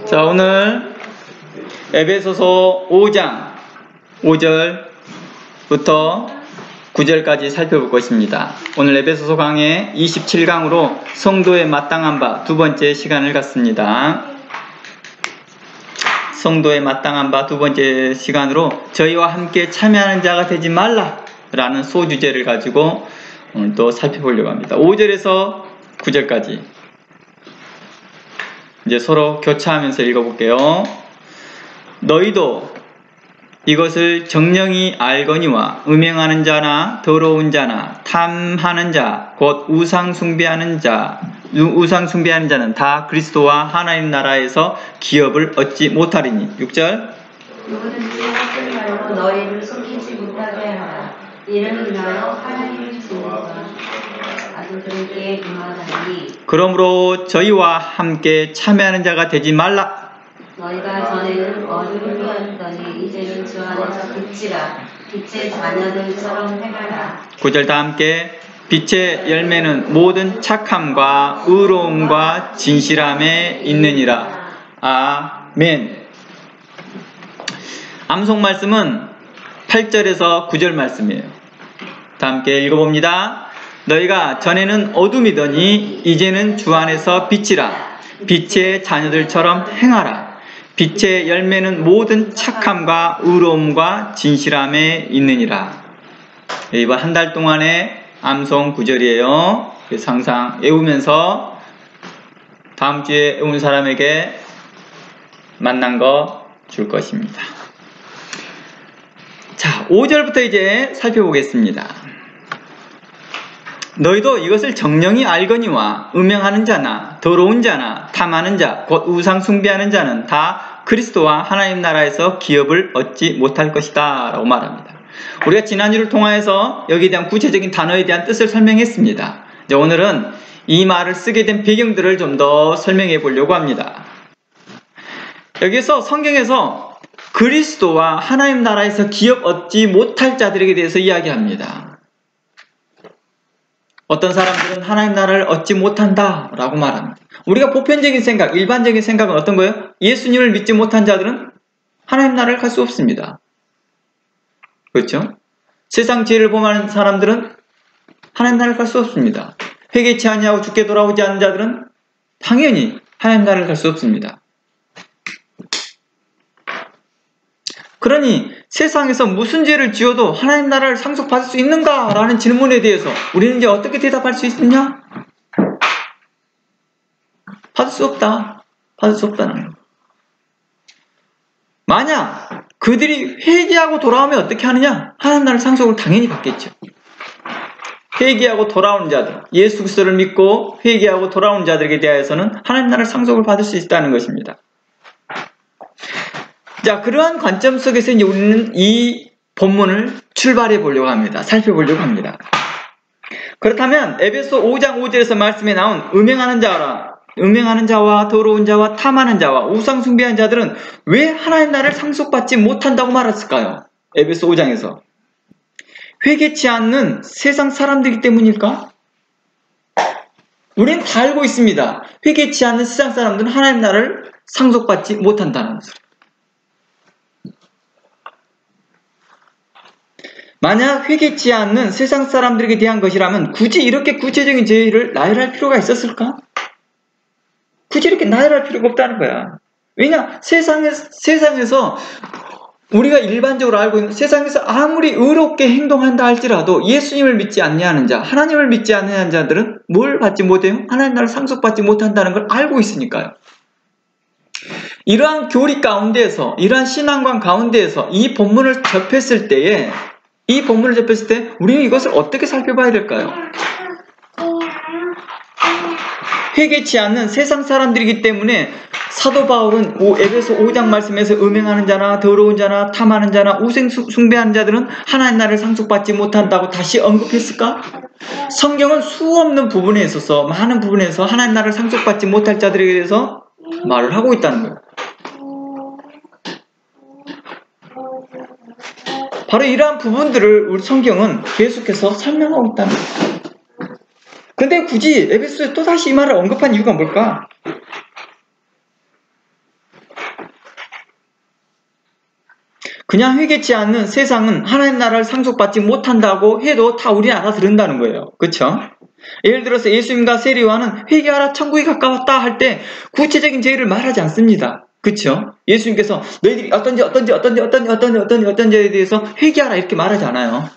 자, 오늘 에베소서 5장 5절부터 9절까지 살펴볼 것입니다. 오늘 에베소서 강의 27강으로 성도에 마땅한 바 두 번째 시간을 갖습니다. 성도에 마땅한 바 두 번째 시간으로 저희와 함께 참여하는 자가 되지 말라 라는 소주제를 가지고 오늘 또 살펴보려고 합니다. 5절에서 9절까지 이제 서로 교차하면서 읽어볼게요. 너희도 이것을 정령이 알거니와 음행하는 자나 더러운 자나 탐하는 자 곧 우상 숭배하는 자는 다 그리스도와 하나님 나라에서 기업을 얻지 못하리니. 6절 누구든지 헛된 말로 너희를 속이지 못하게 하라. 이는 인하여 하나님의 진리가 아들들에게 임하나니. 그러므로 저희와 함께 참여하는 자가 되지 말라. 너희가 전에는 어둠이었더니 이제는 주 안에서 빛이라. 빛의 자녀들처럼 행하라. 9절 다 함께. 빛의 열매는 모든 착함과 의로움과 진실함에 있느니라. 아멘. 암송 말씀은 8절에서 9절 말씀이에요. 다 함께 읽어봅니다. 너희가 전에는 어둠이더니 이제는 주 안에서 빛이라. 빛의 자녀들처럼 행하라. 빛의 열매는 모든 착함과 의로움과 진실함에 있느니라. 이번 한 달 동안의 암송 9절이에요. 그래서 항상 외우면서 다음 주에 외운 사람에게 만난 거 줄 것입니다. 자, 5절부터 이제 살펴보겠습니다. 너희도 이것을 정령이 알거니와 음행하는 자나 더러운 자나 탐하는 자 곧 우상 숭배하는 자는 다 그리스도와 하나님 나라에서 기업을 얻지 못할 것이다 라고 말합니다. 우리가 지난주를 통하여서 여기에 대한 구체적인 단어에 대한 뜻을 설명했습니다. 이제 오늘은 이 말을 쓰게 된 배경들을 좀 더 설명해 보려고 합니다. 여기서 성경에서 그리스도와 하나님 나라에서 기업 얻지 못할 자들에게 대해서 이야기합니다. 어떤 사람들은 하나님 나라를 얻지 못한다 라고 말합니다. 우리가 보편적인 생각, 일반적인 생각은 어떤 거예요? 예수님을 믿지 못한 자들은 하나님 나라를 갈 수 없습니다. 그렇죠? 세상 지혜를 범하는 사람들은 하나님 나라를 갈 수 없습니다. 회개치 아니하고 죽게 돌아오지 않는 자들은 당연히 하나님 나라를 갈 수 없습니다. 그러니 세상에서 무슨 죄를 지어도 하나님 나라를 상속받을 수 있는가? 라는 질문에 대해서 우리는 이제 어떻게 대답할 수 있느냐? 받을 수 없다. 받을 수 없다는 거예요. 만약 그들이 회개하고 돌아오면 어떻게 하느냐? 하나님 나라를 상속을 당연히 받겠죠. 회개하고 돌아오는 자들, 예수 그리스도를 믿고 회개하고 돌아오는 자들에게 대하여서는 하나님 나라를 상속을 받을 수 있다는 것입니다. 자, 그러한 관점 속에서 이제 우리는 이 본문을 출발해 보려고 합니다. 살펴보려고 합니다. 그렇다면 에베소 5장 5절에서 말씀에 나온 음행하는 자와 더러운 자와 탐하는 자와 우상 숭배하는 자들은 왜 하나님 나라를 상속받지 못한다고 말했을까요? 에베소 5장에서 회개치 않는 세상 사람들이기 때문일까? 우리는 다 알고 있습니다. 회개치 않는 세상 사람들은 하나님 나라를 상속받지 못한다는 것을. 만약 회개치 않는 세상 사람들에게 대한 것이라면 굳이 이렇게 구체적인 죄를 나열할 필요가 있었을까? 굳이 이렇게 나열할 필요가 없다는 거야. 왜냐? 세상에서 우리가 일반적으로 알고 있는 세상에서 아무리 의롭게 행동한다 할지라도 예수님을 믿지 않냐는 자, 하나님을 믿지 않냐는 자들은 뭘 받지 못해요? 하나님 나라를 상속받지 못한다는 걸 알고 있으니까요. 이러한 교리 가운데에서, 이러한 신앙관 가운데에서 이 본문을 접했을 때 우리는 이것을 어떻게 살펴봐야 될까요? 회개치 않는 세상 사람들이기 때문에 사도 바울은 에베소 5장 말씀에서 음행하는 자나 더러운 자나 탐하는 자나 우상 숭배하는 자들은 하나님 나라를 상속받지 못한다고 다시 언급했을까? 성경은 수없는 부분에 있어서 많은 부분에서 하나님 나라를 상속받지 못할 자들에 대해서 말을 하고 있다는 거예요. 바로 이러한 부분들을 우리 성경은 계속해서 설명하고 있다는 거예요. 근데 굳이 에베소에 또다시 이 말을 언급한 이유가 뭘까? 그냥 회개치 않는 세상은 하나님 나라를 상속받지 못한다고 해도 다 우리 알아들은다는 거예요. 그렇죠? 예를 들어서 예수님과 세리와는 회개하라 천국이 가까웠다 할 때 구체적인 죄를 말하지 않습니다. 그렇죠? 예수님께서 너희들이 어떤 죄에 대해서 회개하라 이렇게 말하지 않아요.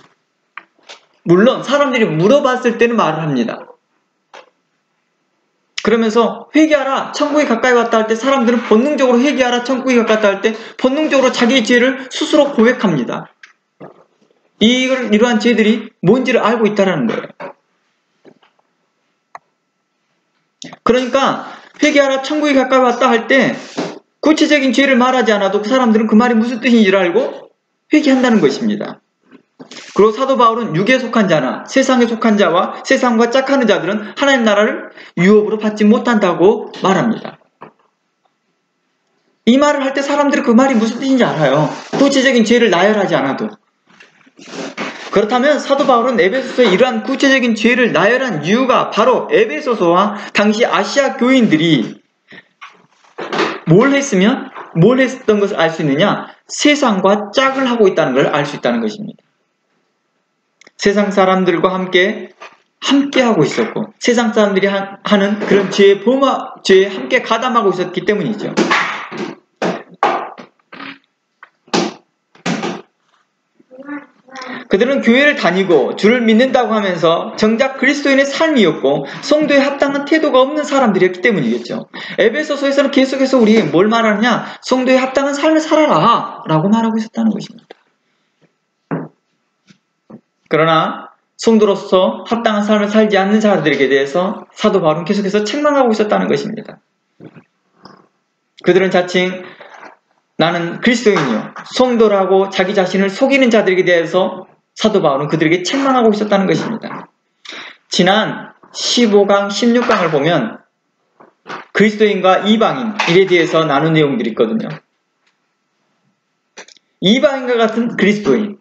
물론 사람들이 물어봤을 때는 말을 합니다. 그러면서 회개하라 천국이 가까이 왔다 할 때 사람들은 본능적으로 회개하라 천국이 가까이 할 때 본능적으로 자기의 죄를 스스로 고백합니다. 이러한 죄들이 뭔지를 알고 있다는 거예요. 그러니까 회개하라 천국이 가까이 왔다 할 때 구체적인 죄를 말하지 않아도 그 사람들은 그 말이 무슨 뜻인지를 알고 회개한다는 것입니다. 그리고 사도 바울은 육에 속한 자나 세상에 속한 자와 세상과 짝하는 자들은 하나님 나라를 유업으로 받지 못한다고 말합니다. 이 말을 할 때 사람들은 그 말이 무슨 뜻인지 알아요. 구체적인 죄를 나열하지 않아도. 그렇다면 사도 바울은 에베소서에 이러한 구체적인 죄를 나열한 이유가 바로 에베소서와 당시 아시아 교인들이 뭘 했던 것을 알 수 있느냐? 세상과 짝을 하고 있다는 걸 알 수 있다는 것입니다. 세상 사람들과 함께 하고 있었고 세상 사람들이 하는 그런 죄에 함께 가담하고 있었기 때문이죠. 그들은 교회를 다니고 주를 믿는다고 하면서 정작 그리스도인의 삶이었고 성도에 합당한 태도가 없는 사람들이었기 때문이겠죠. 에베소서에서는 계속해서 우리 뭘 말하느냐? 성도에 합당한 삶을 살아라 라고 말하고 있었다는 것입니다. 그러나 성도로서 합당한 삶을 살지 않는 자들에게 대해서 사도 바울은 계속해서 책망하고 있었다는 것입니다. 그들은 자칭 나는 그리스도인이요 성도라고 자기 자신을 속이는 자들에게 대해서 사도 바울은 그들에게 책망하고 있었다는 것입니다. 지난 15강, 16강을 보면 그리스도인과 이방인에 대해서 나눈 내용들이 있거든요. 이방인과 같은 그리스도인에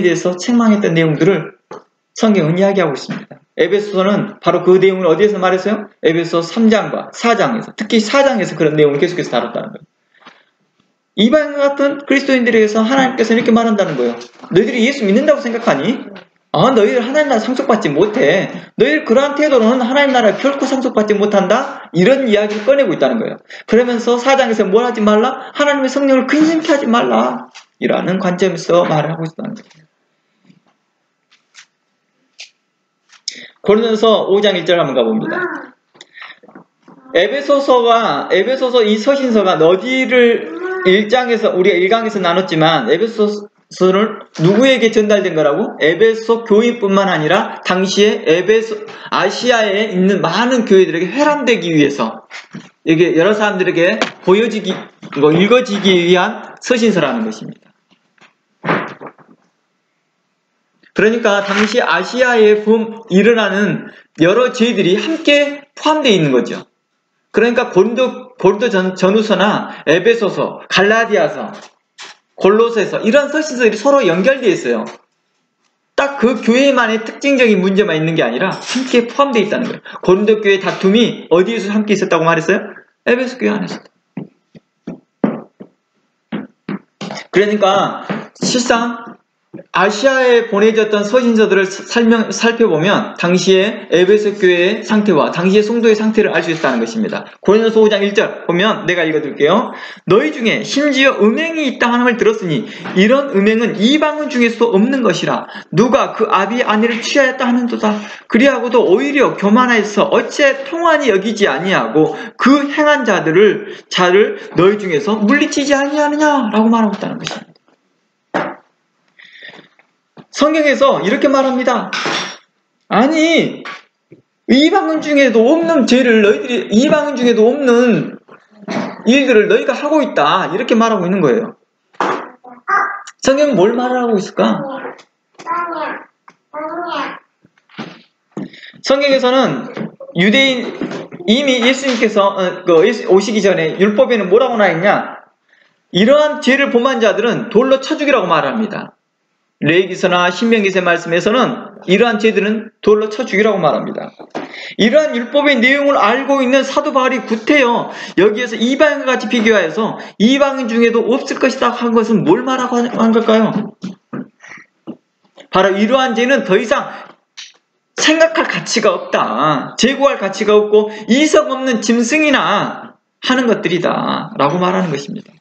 대해서 책망했던 내용들을 성경은 이야기하고 있습니다. 에베소서는 바로 그 내용을 어디에서 말했어요? 에베소서 3장과 4장에서, 특히 4장에서 그런 내용을 계속해서 다뤘다는 거예요. 이방인과 같은 그리스도인들에게서 하나님께서 이렇게 말한다는 거예요. 너희들이 예수 믿는다고 생각하니? 너희들 하나님 나라 상속받지 못해. 너희들 그러한 태도로는 하나님 나라에 결코 상속받지 못한다? 이런 이야기를 꺼내고 있다는 거예요. 그러면서 4장에서 뭘 하지 말라? 하나님의 성령을 근심케 하지 말라. 이라는 관점에서 말을 하고 있다는 거예요. 고린도서 5장 1절 한번 가봅니다. 에베소서 이 서신서가 어디를 1장에서 우리가 1강에서 나눴지만 에베소서는 누구에게 전달된 거라고? 에베소 교인뿐만 아니라 당시에 아시아에 있는 많은 교회들에게 회람되기 위해서 이게 여러 사람들에게 읽어지기 위한 서신서라는 것입니다. 그러니까 당시 아시아에 일어나는 여러 죄들이 함께 포함되어 있는 거죠. 그러니까 고린도 전후서나 에베소서, 갈라디아서, 골로새서 이런 서신서들이 서로 연결되어 있어요. 딱 그 교회만의 특징적인 문제만 있는 게 아니라 함께 포함되어 있다는 거예요. 고린도 교회 다툼이 어디에서 함께 있었다고 말했어요? 에베소 교회 안에서. 그러니까 실상 아시아에 보내졌던 서신서들을 살펴보면 당시의 에베소 교회의 상태와 당시의 성도의 상태를 알 수 있다는 것입니다. 고린도서 5장 1절 보면 내가 읽어드릴게요. 너희 중에 심지어 음행이 있다 함을 들었으니 이런 음행은 이방인 중에서도 없는 것이라. 누가 그 아비의 아내를 취하였다 하는도다. 그리하고도 오히려 교만하여서 어째 통한이 여기지 아니하고 그 행한 자를 너희 중에서 물리치지 아니하느냐라고 말하고 있다는 것입니다. 성경에서 이렇게 말합니다. 아니 이방인 중에도 없는 죄를 이방인 중에도 없는 일들을 너희가 하고 있다 이렇게 말하고 있는 거예요. 성경은 뭘 말하고 있을까? 성경에서는 유대인 이미 예수님께서 오시기 전에 율법에는 뭐라고 나있냐? 이러한 죄를 범한 자들은 돌로 쳐 죽이라고 말합니다. 레위기서나 신명기서의 말씀에서는 이러한 죄들은 돌로 쳐 죽이라고 말합니다. 이러한 율법의 내용을 알고 있는 사도 바울이 구태여 여기에서 이방인과 같이 비교하여서 이방인 중에도 없을 것이다 한 것은 뭘 말하고 한 걸까요? 바로 이러한 죄는 더 이상 생각할 가치가 없다. 제고할 가치가 없고 이성 없는 짐승이나 하는 것들이다 라고 말하는 것입니다.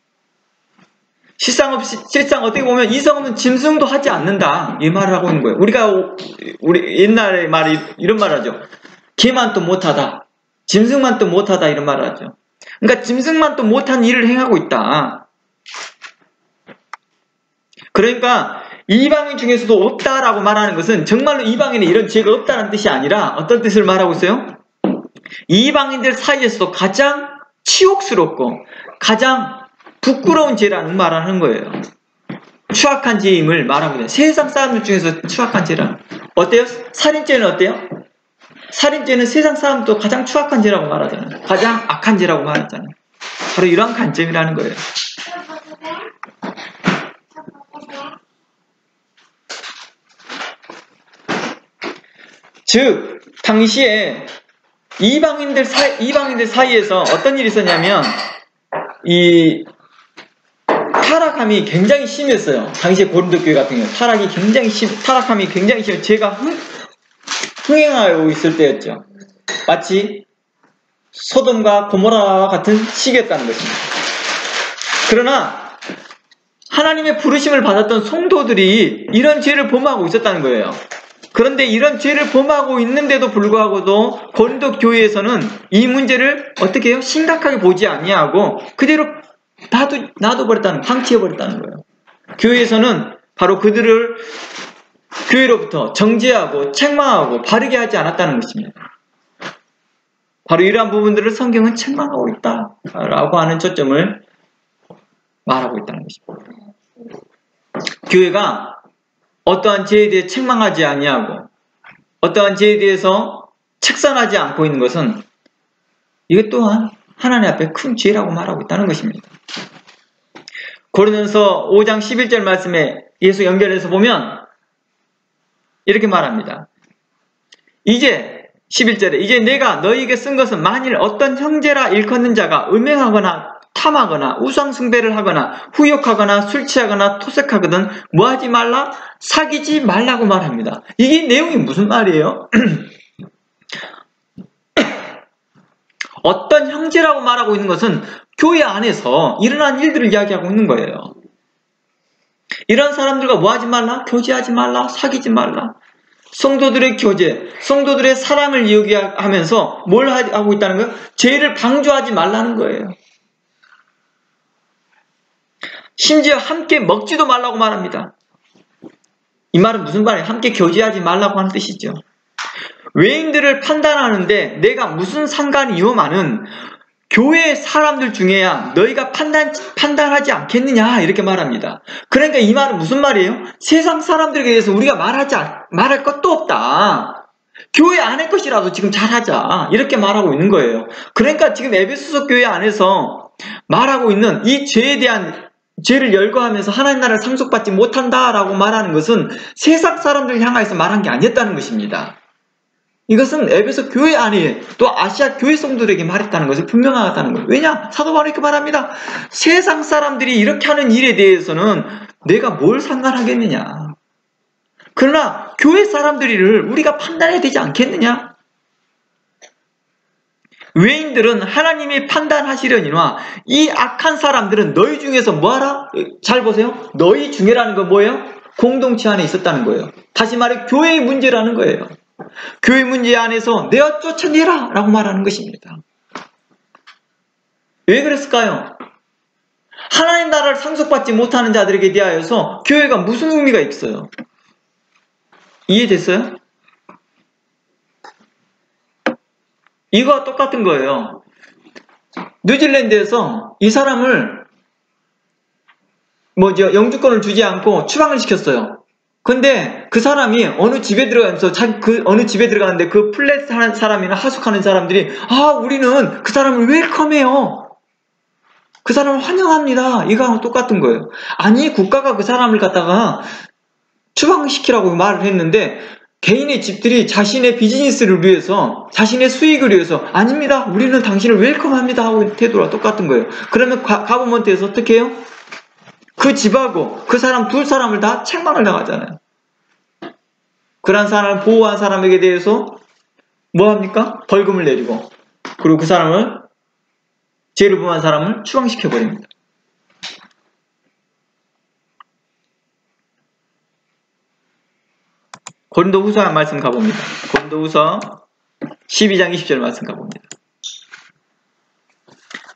실상 어떻게 보면 이성 없는 짐승도 하지 않는다 이 말을 하고 있는 거예요. 우리 옛날에 말이 이런 말 하죠. 개만 또 못하다, 짐승만 또 못하다 이런 말을 하죠. 그러니까 짐승만 또 못한 일을 행하고 있다. 그러니까 이방인 중에서도 없다라고 말하는 것은 정말로 이방인에 이런 죄가 없다는 뜻이 아니라 어떤 뜻을 말하고 있어요? 이방인들 사이에서도 가장 치욕스럽고 가장 부끄러운 죄라는 말을 하는 거예요. 추악한 죄임을 말하고 있어요. 세상 사람들 중에서 추악한 죄라. 어때요? 살인죄는 어때요? 살인죄는 세상 사람도 가장 추악한 죄라고 말하잖아요. 가장 악한 죄라고 말하잖아요. 바로 이러한 관점이라는 거예요. 즉 당시에 이방인들 사이에서 어떤 일이 있었냐면 이 타락함이 굉장히 심했어요. 당시에 고린도 교회 같은 경우 타락함이 굉장히 심해요. 죄가 흥행하고 있을 때였죠. 마치 소돔과 고모라와 같은 시기였다는 것입니다. 그러나 하나님의 부르심을 받았던 성도들이 이런 죄를 범하고 있었다는 거예요. 그런데 이런 죄를 범하고 있는데도 불구하고도 고린도 교회에서는 이 문제를 어떻게 해요? 심각하게 보지 아니하고 그대로 놔둬버렸다는, 방치해버렸다는 거예요. 교회에서는 바로 그들을 교회로부터 정죄하고 책망하고 바르게 하지 않았다는 것입니다. 바로 이러한 부분들을 성경은 책망하고 있다라고 하는 초점을 말하고 있다는 것입니다. 교회가 어떠한 죄에 대해 책망하지 아니하고 어떠한 죄에 대해서 책선하지 않고 있는 것은 이것 또한 하나님 앞에 큰 죄라고 말하고 있다는 것입니다. 고린도서 5장 11절 말씀에 예수 연결해서 보면 이렇게 말합니다. 이제 11절에 이제 내가 너희에게 쓴 것은 만일 어떤 형제라 일컫는 자가 음행하거나 탐하거나 우상숭배를 하거나 후욕하거나 술 취하거나 토색하거든 뭐하지 말라? 사귀지 말라고 말합니다. 이게 내용이 무슨 말이에요? 어떤 형제라고 말하고 있는 것은 교회 안에서 일어난 일들을 이야기하고 있는 거예요. 이런 사람들과 뭐하지 말라? 교제하지 말라? 사귀지 말라? 성도들의 교제, 성도들의 사랑을 이야기하면서 뭘 하고 있다는 거예요? 죄를 방조하지 말라는 거예요. 심지어 함께 먹지도 말라고 말합니다. 이 말은 무슨 말이에요? 함께 교제하지 말라고 하는 뜻이죠. 외인들을 판단하는데 내가 무슨 상관이요마는 교회 사람들 중에야 너희가 판단하지 않겠느냐 이렇게 말합니다. 그러니까 이 말은 무슨 말이에요? 세상 사람들에 대해서 우리가 말할 것도 없다. 교회 안의 것이라도 지금 잘하자 이렇게 말하고 있는 거예요. 그러니까 지금 에베소서 교회 안에서 말하고 있는 이 죄에 대한 죄를 열거하면서 하나님 나라를 상속받지 못한다라고 말하는 것은 세상 사람들을 향해서 말한 게 아니었다는 것입니다. 이것은 에베소 교회 안에 또 아시아 교회 성도들에게 말했다는 것을 분명하다는 거예요. 왜냐? 사도 바울이 이렇게 말합니다. 세상 사람들이 이렇게 하는 일에 대해서는 내가 뭘 상관하겠느냐. 그러나 교회 사람들을 우리가 판단해야 되지 않겠느냐? 외인들은 하나님이 판단하시려니와 이 악한 사람들은 너희 중에서 뭐하라? 잘 보세요. 너희 중에라는 건 뭐예요? 공동체 안에 있었다는 거예요. 다시 말해 교회의 문제라는 거예요. 교회 문제 안에서 내어 쫓아내라 라고 말하는 것입니다. 왜 그랬을까요? 하나님 나라를 상속받지 못하는 자들에게 대하여서 교회가 무슨 의미가 있어요? 이해됐어요? 이거와 똑같은 거예요. 뉴질랜드에서 이 사람을 영주권을 주지 않고 추방을 시켰어요. 근데 그 사람이 어느 집에 들어가면서 어느 집에 들어가는데 그 플랫 하는 사람이나 하숙하는 사람들이 우리는 그 사람을 웰컴해요. 그 사람을 환영합니다. 이거하고 똑같은 거예요. 아니 국가가 그 사람을 갖다가 추방시키라고 말을 했는데 개인의 집들이 자신의 비즈니스를 위해서, 자신의 수익을 위해서 아닙니다. 우리는 당신을 웰컴합니다 하고 태도가 똑같은 거예요. 그러면 가버먼트에서 어떻게 해요? 그 집하고 그 사람 두 사람을 다 책망을 당하잖아요. 그런 사람을 보호한 사람에게 대해서 뭐 합니까? 벌금을 내리고, 그리고 그 사람을, 죄를 범한 사람을 추방시켜 버립니다. 고린도후서 말씀 가봅니다. 고린도후서 12장 20절 말씀 가봅니다.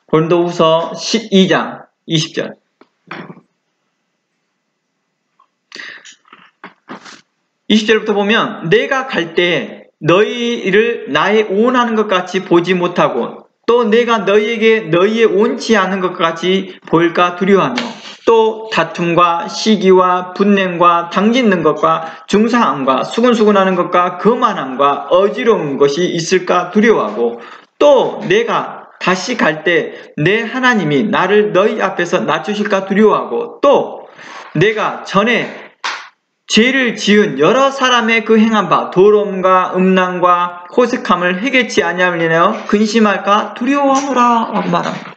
고린도후서 12장 20절. (20절부터) 보면 내가 갈 때 너희를 나의 온하는 것 같이 보지 못하고 또 내가 너희에게 너희의 온치 않은 것 같이 보일까 두려워하며 또 다툼과 시기와 분냉과 당짓는 것과 중상함과 수근수근하는 것과 거만함과 어지러운 것이 있을까 두려워하고 또 내가 다시 갈 때 내 하나님이 나를 너희 앞에서 낮추실까 두려워하고 또 내가 전에 죄를 지은 여러 사람의 그 행한 바 더러움과 음란과 호색함을 회개치 아니하며 근심할까 두려워하노라 라고 말합니다.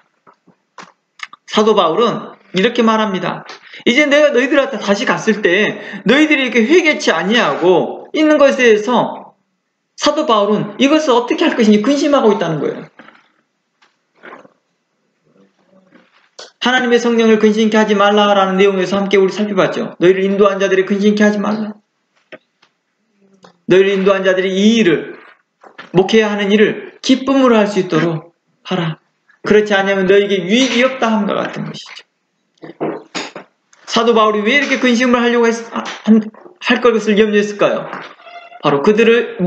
사도 바울은 이렇게 말합니다. 이제 내가 너희들한테 다시 갔을 때 너희들이 이렇게 회개치 아니하고 있는 것에 대해서 사도 바울은 이것을 어떻게 할 것인지 근심하고 있다는 거예요. 하나님의 성령을 근심케 하지 말라라는 내용에서 함께 우리 살펴봤죠. 너희를 인도한 자들이 근심케 하지 말라. 너희를 인도한 자들이 이 일을, 목회해야 하는 일을 기쁨으로 할 수 있도록 하라. 그렇지 않으면 너희에게 유익이 없다 함과 같은 것이죠. 사도 바울이 왜 이렇게 근심을 하려고 할 것을 염려했을까요? 바로 그들을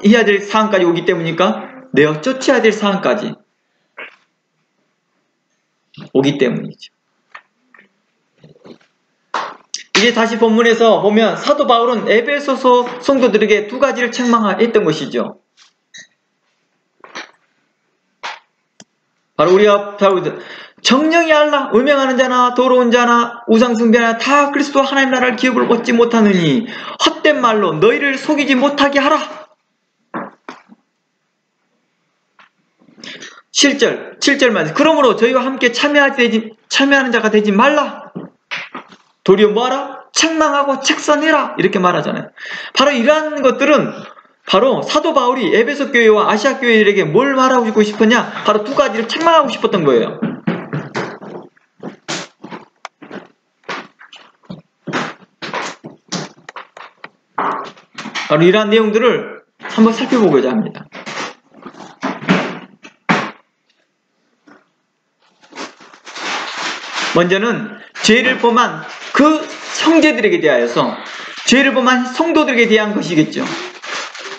해야 될 상황까지 오기 때문이니까 내어 쫓아야 될 상황까지 오기 때문이죠. 이제 다시 본문에서 보면 사도 바울은 에베소서 성도들에게 두 가지를 책망했던 것이죠. 바로 우리가 정령이 알라 음행하는 자나 더러운 자나 우상숭배하나 다 그리스도 하나님 나라를 기업을 얻지 못하느니 헛된 말로 너희를 속이지 못하게 하라. 7절 말씀. 그러므로 저희와 함께 참여하는 자가 되지 말라. 도리어 뭐하라? 책망하고 책선해라. 이렇게 말하잖아요. 바로 이러한 것들은 바로 사도 바울이 에베소 교회와 아시아 교회들에게 뭘 말하고 싶었냐? 바로 두 가지를 책망하고 싶었던 거예요. 바로 이러한 내용들을 한번 살펴보고자 합니다. 먼저는 죄를 범한 그 형제들에게 대하여서 죄를 범한 성도들에게 대한 것이겠죠.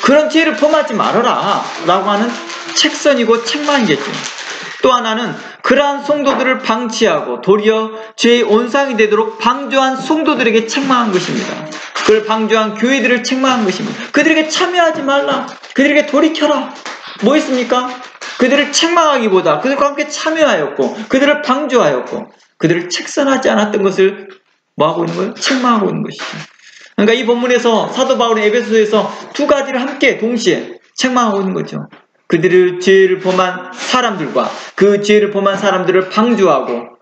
그런 죄를 범하지 말아라 라고 하는 책선이고 책망이겠죠. 또 하나는 그러한 성도들을 방치하고 도리어 죄의 온상이 되도록 방조한 성도들에게 책망한 것입니다. 그걸 방조한 교회들을 책망한 것입니다. 그들에게 참여하지 말라. 그들에게 돌이켜라. 뭐 있습니까? 그들을 책망하기보다 그들과 함께 참여하였고 그들을 방조하였고 그들을 책선하지 않았던 것을 뭐하고 있는 거예요? 책망하고 있는 것이죠. 그러니까 이 본문에서 사도 바울은 에베소에서 두 가지를 함께 동시에 책망하고 있는 거죠. 그들을 죄를 범한 사람들과 그 죄를 범한 사람들을 방조하고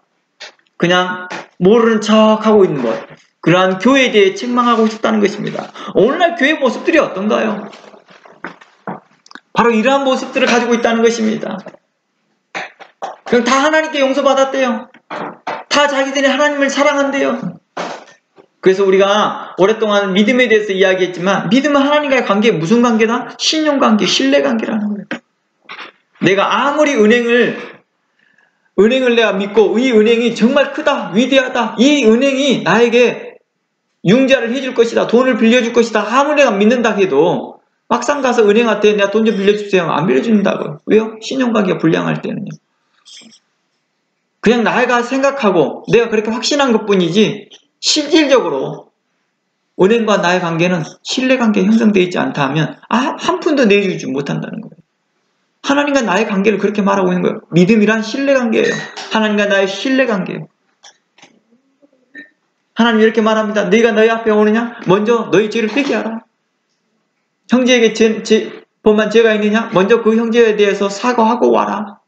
그냥 모르는 척하고 있는 것, 그러한 교회에 대해 책망하고 싶다는 것입니다. 오늘날 교회 모습들이 어떤가요? 바로 이러한 모습들을 가지고 있다는 것입니다. 그럼 다 하나님께 용서받았대요. 다 자기들이 하나님을 사랑한대요. 그래서 우리가 오랫동안 믿음에 대해서 이야기했지만 믿음은 하나님과의 관계에 무슨 관계다? 신용관계, 신뢰관계라는 거예요. 내가 아무리 은행을 내가 믿고 이 은행이 정말 크다, 위대하다, 이 은행이 나에게 융자를 해줄 것이다, 돈을 빌려줄 것이다, 아무리 내가 믿는다 해도 막상 가서 은행한테 내가 돈 좀 빌려주세요. 안 빌려준다고요. 왜요? 신용관계가 불량할 때는요. 그냥 나가 생각하고 내가 그렇게 확신한 것뿐이지 실질적으로 은행과 나의 관계는 신뢰관계가 형성되어 있지 않다 하면 한 푼도 내주지 못한다는 거예요. 하나님과 나의 관계를 그렇게 말하고 있는 거예요. 믿음이란 신뢰관계예요. 하나님과 나의 신뢰관계예요. 하나님 이렇게 말합니다. 네가 너희 앞에 오느냐? 먼저 너희 죄를 회개하라. 형제에게 범한 죄가 있느냐? 먼저 그 형제에 대해서 사과하고 와라.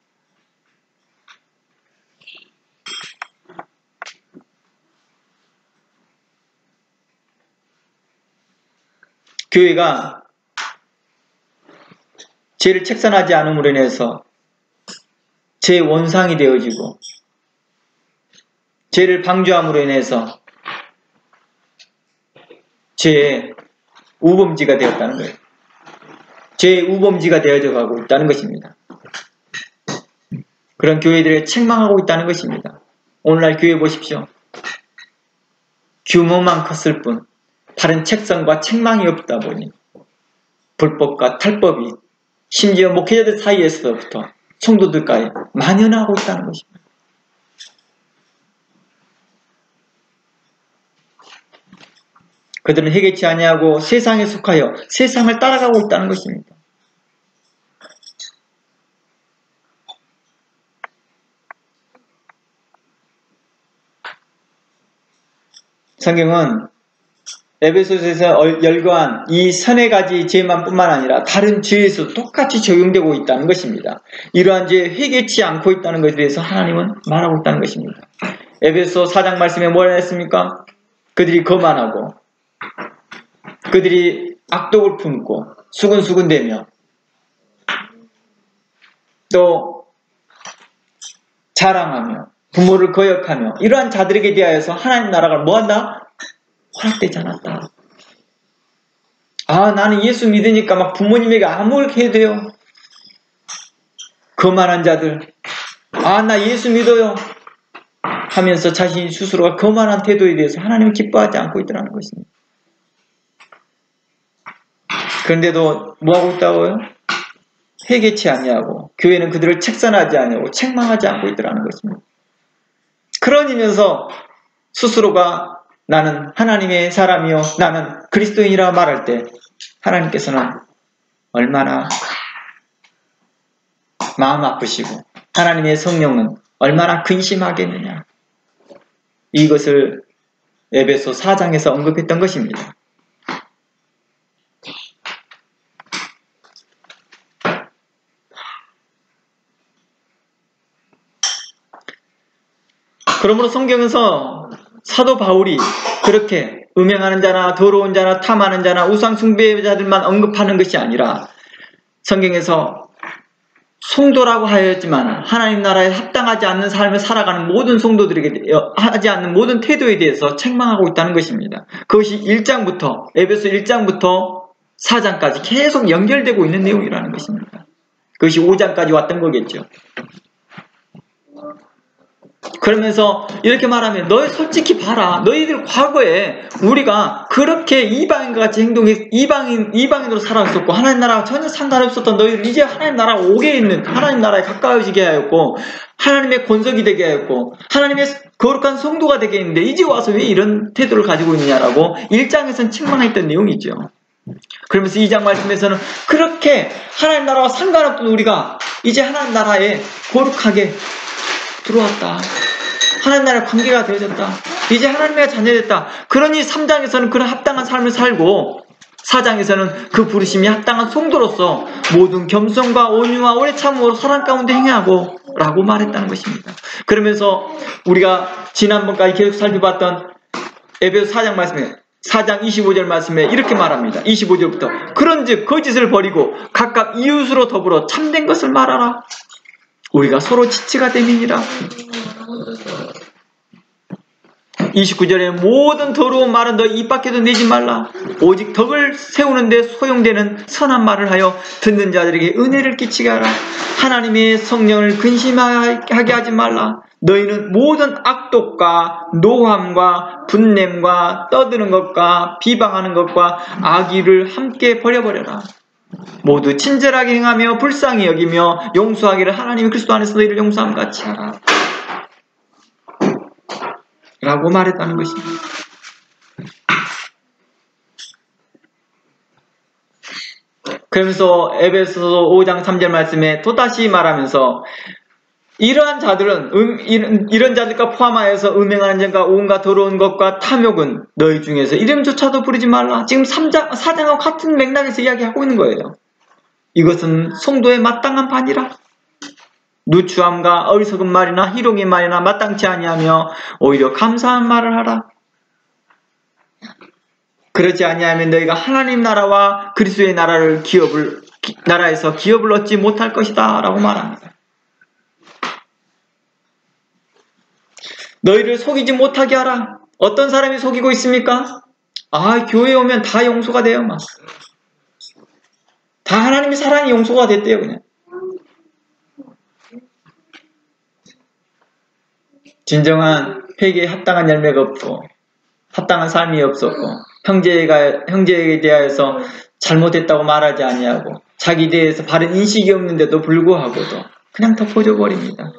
교회가 죄를 책선하지 않음으로 인해서 죄의 원상이 되어지고 죄를 방조함으로 인해서 죄의 우범지가 되었다는 거예요. 죄의 우범지가 되어져 가고 있다는 것입니다. 그런 교회들을 책망하고 있다는 것입니다. 오늘날 교회 보십시오. 규모만 컸을 뿐 다른 책성과 책망이 없다 보니 불법과 탈법이 심지어 목회자들 사이에서부터 성도들까지 만연하고 있다는 것입니다. 그들은 회개치 아니하고 세상에 속하여 세상을 따라가고 있다는 것입니다. 성경은 에베소서에서 열거한 이 서너 가지 죄만 뿐만 아니라 다른 죄에서 똑같이 적용되고 있다는 것입니다. 이러한 죄에 회개치 않고 있다는 것에 대해서 하나님은 말하고 있다는 것입니다. 에베소 4장 말씀에 뭐라 했습니까? 그들이 거만하고 그들이 악독을 품고 수근수근대며 또 자랑하며 부모를 거역하며 이러한 자들에게 대하여서 하나님 나라가 뭐한다? 허락되지 않았다. 아, 나는 예수 믿으니까 막 부모님에게 아무렇게 해도 돼요. 거만한 자들, 아, 나 예수 믿어요 하면서 자신 스스로가 거만한 태도에 대해서 하나님은 기뻐하지 않고 있더라는 것입니다. 그런데도 뭐하고 있다고요? 회개치 아니하고 교회는 그들을 책선하지 아니하고 책망하지 않고 있더라는 것입니다. 그러면서 스스로가 나는 하나님의 사람이요 나는 그리스도인이라 말할 때 하나님께서는 얼마나 마음 아프시고 하나님의 성령은 얼마나 근심하겠느냐. 이것을 에베소 4장에서 언급했던 것입니다. 그러므로 성경에서 사도 바울이 그렇게 음행하는 자나 더러운 자나 탐하는 자나 우상 숭배자들만 언급하는 것이 아니라 성경에서 성도라고 하였지만 하나님 나라에 합당하지 않는 삶을 살아가는 모든 성도들에게 하지 않는 모든 태도에 대해서 책망하고 있다는 것입니다. 그것이 1장부터 에베소 1장부터 4장까지 계속 연결되고 있는 내용이라는 것입니다. 그것이 5장까지 왔던 거겠죠. 그러면서 이렇게 말하면 너희 솔직히 봐라. 너희들 과거에 우리가 그렇게 이방인과 같이 행동해 이방인으로 살아왔었고 하나님 나라와 전혀 상관없었던 너희들 이제 하나님 나라가 오게 있는 하나님 나라에 가까워지게 하였고 하나님의 권속이 되게 하였고 하나님의 거룩한 성도가 되게 했는데 이제 와서 왜 이런 태도를 가지고 있느냐라고 1장에서는 책망했던 내용이죠. 그러면서 2장 말씀에서는 그렇게 하나님 나라와 상관없던 우리가 이제 하나님 나라에 거룩하게 들어왔다. 하나님 나라의 관계가 되어졌다. 이제 하나님의 자녀됐다. 그러니 3장에서는 그런 합당한 삶을 살고 4장에서는 그 부르심이 합당한 성도로서 모든 겸손과 온유와 오래 참음으로 사랑 가운데 행하고 라고 말했다는 것입니다. 그러면서 우리가 지난번까지 계속 살펴봤던 에베소 4장 말씀에 4장 25절 말씀에 이렇게 말합니다. 25절부터 그런즉 거짓을 버리고 각각 이웃으로 더불어 참된 것을 말하라. 우리가 서로 지체가 됨이니라. 29절에 모든 더러운 말은 너 입 밖에도 내지 말라. 오직 덕을 세우는데 소용되는 선한 말을 하여 듣는 자들에게 은혜를 끼치게 하라. 하나님의 성령을 근심하게 하지 말라. 너희는 모든 악독과 노함과 분냄과 떠드는 것과 비방하는 것과 악의를 함께 버려버려라. 모두 친절하게 행하며 불쌍히 여기며 용서하기를 하나님이 그리스도 안에서 너희를 용서함 같이 하라. 라고 말했다는 것입니다. 그러면서 에베소서 5장 3절 말씀에 또다시 말하면서 이러한 자들은 이런 자들과 포함하여서 음행하는 자가 온갖 더러운 것과 탐욕은 너희 중에서 이름조차도 부르지 말라. 지금 4장하고 같은 맥락에서 이야기하고 있는 거예요. 이것은 성도의 마땅한 반이라. 누추함과 어리석은 말이나 희롱의 말이나 마땅치 아니하며 오히려 감사한 말을 하라. 그렇지 아니하면 너희가 하나님 나라와 그리스도의 나라에서 기업을 얻지 못할 것이다 라고 말합니다. 너희를 속이지 못하게 하라. 어떤 사람이 속이고 있습니까? 교회에 오면 다 용서가 돼요. 막. 다 하나님의 사랑이 용서가 됐대요. 그냥. 진정한 회개에 합당한 열매가 없고 합당한 삶이 없었고 형제에 대하여서 잘못했다고 말하지 아니하고 자기 대해서 바른 인식이 없는데도 불구하고도 그냥 덮어줘 버립니다.